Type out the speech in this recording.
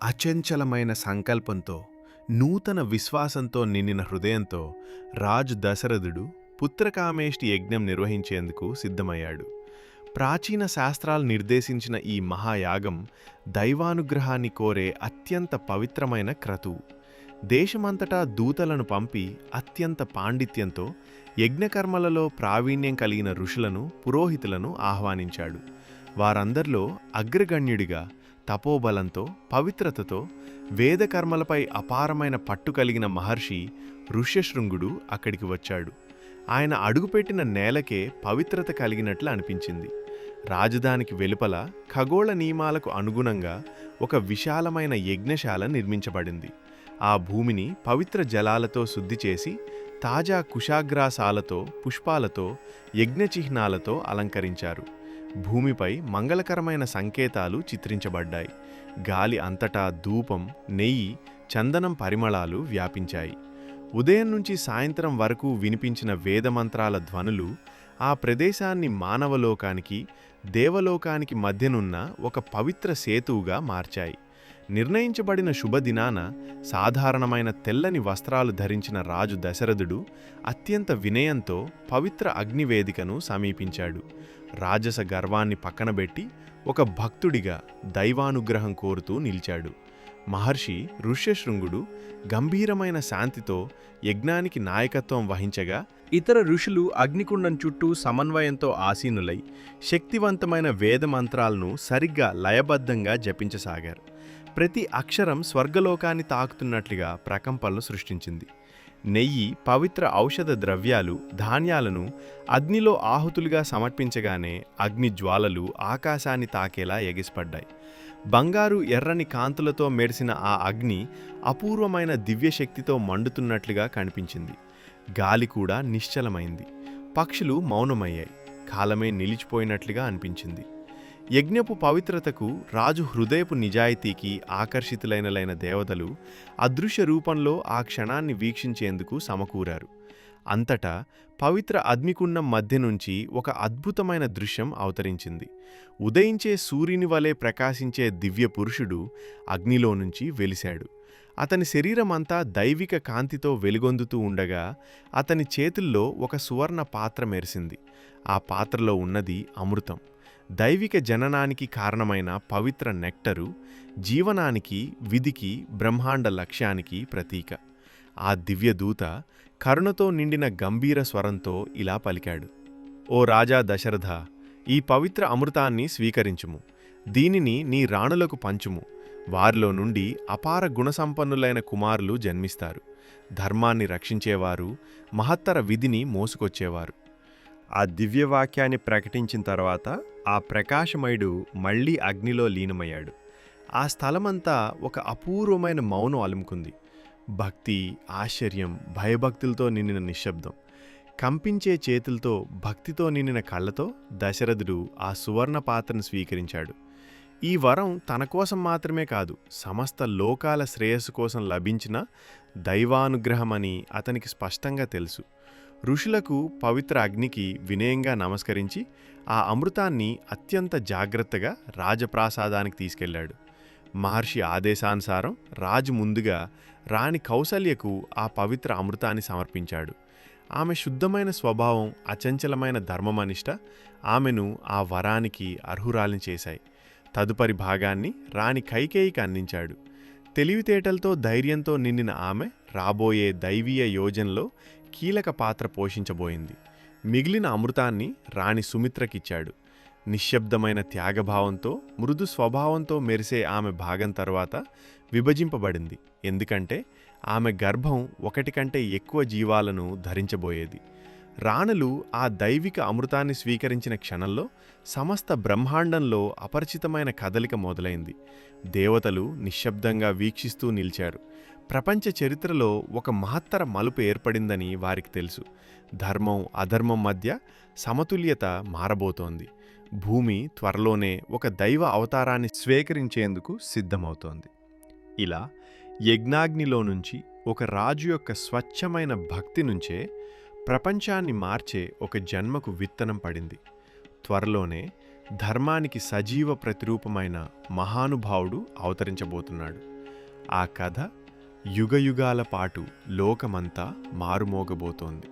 అచంచలమైన సంకల్పంతో, నూతన విశ్వాసంతో నిండిన హృదయంతో రాజు దశరథుడు పుత్రకామేష్టి యజ్ఞం నిర్వహించేందుకు సిద్ధమయ్యాడు. ప్రాచీన శాస్త్రాలు నిర్దేశించిన ఈ మహాయాగం దైవానుగ్రహాన్ని కోరే అత్యంత పవిత్రమైన క్రతువు. దేశమంతటా దూతలను పంపి అత్యంత పాండిత్యంతో యజ్ఞకర్మలలో ప్రావీణ్యం కలిగిన ఋషులను, పురోహితులను ఆహ్వానించాడు. వారందరిలో అగ్రగణ్యుడిగా తపోబలంతో, పవిత్రతతో, వేదకర్మలపై అపారమైన పట్టు కలిగిన మహర్షి ఋష్యశృంగుడు అక్కడికి వచ్చాడు. ఆయన అడుగుపెట్టిన నేలకే పవిత్రత కలిగినట్లు అనిపించింది. రాజధానికి వెలుపల ఖగోళ నియమాలకు అనుగుణంగా ఒక విశాలమైన యజ్ఞశాల నిర్మించబడింది. ఆ భూమిని పవిత్ర జలాలతో శుద్ధి చేసి తాజా కుశాగ్రాసాలతో, పుష్పాలతో, యజ్ఞచిహ్నాలతో అలంకరించారు. భూమిపై మంగళకరమైన సంకేతాలు చిత్రించబడ్డాయి. గాలి అంతటా ధూపం, నెయ్యి, చందనం పరిమళాలు వ్యాపించాయి. ఉదయం నుంచి సాయంత్రం వరకు వినిపించిన వేదమంత్రాల ధ్వనులు ఆ ప్రదేశాన్ని మానవలోకానికి, దేవలోకానికి మధ్యనున్న ఒక పవిత్ర సేతువుగా మార్చాయి. నిర్ణయించబడిన శుభదినాన సాధారణమైన తెల్లని వస్త్రాలు ధరించిన రాజు దశరథుడు అత్యంత వినయంతో పవిత్ర అగ్నివేదికను సమీపించాడు. రాజస గర్వాన్ని పక్కనబెట్టి ఒక భక్తుడిగా దైవానుగ్రహం కోరుతూ నిలిచాడు. మహర్షి ఋష్యశృంగుడు గంభీరమైన శాంతితో యజ్ఞానికి నాయకత్వం వహించగా, ఇతర ఋషులు అగ్నికుండం చుట్టూ సమన్వయంతో ఆసీనులై శక్తివంతమైన వేదమంత్రాలను సరిగ్గా లయబద్ధంగా జపించసాగారు. ప్రతి అక్షరం స్వర్గలోకాన్ని తాకుతున్నట్లుగా ప్రకంపనలు సృష్టించింది. నెయ్యి, పవిత్ర ఔషధ ద్రవ్యాలు, ధాన్యాలను అగ్నిలో ఆహుతులుగా సమర్పించగానే అగ్ని జ్వాలలు ఆకాశాన్ని తాకేలా ఎగిసిపడ్డాయి. బంగారు ఎర్రని కాంతులతో మెరిసిన ఆ అగ్ని అపూర్వమైన దివ్యశక్తితో మండుతున్నట్లుగా కనిపించింది. గాలి కూడా నిశ్చలమైంది. పక్షులు మౌనమయ్యాయి. కాలమే నిలిచిపోయినట్లుగా అనిపించింది. యజ్ఞపు పవిత్రతకు, రాజు హృదయపు నిజాయితీకి ఆకర్షితులైన దేవతలు అదృశ్య రూపంలో ఆ క్షణాన్ని వీక్షించేందుకు సమకూరారు. అంతటా పవిత్ర అగ్నికుండం మధ్య నుంచి ఒక అద్భుతమైన దృశ్యం అవతరించింది. ఉదయించే సూర్యుని వలె ప్రకాశించే దివ్య పురుషుడు అగ్నిలో నుంచి వెలిశాడు. అతని శరీరమంతా దైవిక కాంతితో వెలుగొందుతూ ఉండగా అతని చేతుల్లో ఒక సువర్ణ పాత్ర మెరిసింది. ఆ పాత్రలో ఉన్నది అమృతం. దైవిక జననానికి కారణమైన పవిత్ర నెక్టరు, జీవనానికి, విధికి, బ్రహ్మాండ లక్ష్యానికి ప్రతీక. ఆ దివ్యదూత కరుణతో నిండిన గంభీర స్వరంతో ఇలా పలికాడు: ఓ రాజా దశరథ, ఈ పవిత్ర అమృతాన్ని స్వీకరించుము. దీనిని నీ రాణులకు పంచుము. వారిలో నుండి అపార గుణసంపన్నులైన కుమారులు జన్మిస్తారు. ధర్మాన్ని రక్షించేవారు, మహత్తర విధిని మోసుకొచ్చేవారు. ఆ దివ్యవాక్యాన్ని ప్రకటించిన తర్వాత ఆ ప్రకాశమయుడు మళ్లీ అగ్నిలో లీనమయ్యాడు. ఆ స్థలమంతా ఒక అపూర్వమైన మౌనం అలుముకుంది. భక్తి, ఆశ్చర్యం, భయభక్తులతో నిండిన నిశ్శబ్దం. కంపించే చేతులతో, భక్తితో నిండిన కళ్ళతో దశరథుడు ఆ సువర్ణ పాత్రను స్వీకరించాడు. ఈ వరం తన కోసం మాత్రమే కాదు, సమస్త లోకాల శ్రేయస్సు కోసం లభించిన దైవానుగ్రహమని అతనికి స్పష్టంగా తెలుసు. ఋషులకు, పవిత్ర అగ్నికి వినయంగా నమస్కరించి ఆ అమృతాన్ని అత్యంత జాగ్రత్తగా రాజప్రాసాదానికి తీసుకెళ్లాడు. మహర్షి ఆదేశానుసారం రాజు ముందుగా రాణి కౌసల్యకు ఆ పవిత్ర అమృతాన్ని సమర్పించాడు. ఆమె శుద్ధమైన స్వభావం, అచంచలమైన ధర్మమనిష్ట ఆమెను ఆ వరానికి అర్హురాలిని చేశాయి. తదుపరి భాగాన్ని రాణి కైకేయికి అందించాడు. తెలివితేటలతో, ధైర్యంతో నిండిన ఆమె రాబోయే దైవీయ యోజనలో కీలక పాత్ర పోషించబోయింది. మిగిలిన అమృతాన్ని రాణి సుమిత్రకిచ్చాడు. నిశ్శబ్దమైన త్యాగభావంతో, మృదు స్వభావంతో మెరిసే ఆమె భాగం తర్వాత విభజింపబడింది. ఎందుకంటే ఆమె గర్భం ఒకటి కంటే ఎక్కువ జీవాలను ధరించబోయేది. రాణులు ఆ దైవిక అమృతాన్ని స్వీకరించిన క్షణంలో సమస్త బ్రహ్మాండంలో అపరిచితమైన కదలిక మొదలైంది. దేవతలు నిశ్శబ్దంగా వీక్షిస్తూ నిలిచారు. ప్రపంచ చరిత్రలో ఒక మహత్తర మలుపు ఏర్పడిందని వారికి తెలుసు. ధర్మం, అధర్మం మధ్య సమతుల్యత మారబోతోంది. భూమి త్వరలోనే ఒక దైవ అవతారాన్ని స్వీకరించేందుకు సిద్ధమవుతోంది. ఇలా యజ్ఞాగ్నిలో నుంచి, ఒక రాజు యొక్క స్వచ్ఛమైన భక్తి నుంచే ప్రపంచాన్ని మార్చే ఒక జన్మకు విత్తనం పడింది. త్వరలోనే ధర్మానికి సజీవ ప్రతిరూపమైన మహానుభావుడు అవతరించబోతున్నాడు. ఆ కథ యుగయుగాల పాటు లోకమంతా మారుమోగబోతోంది.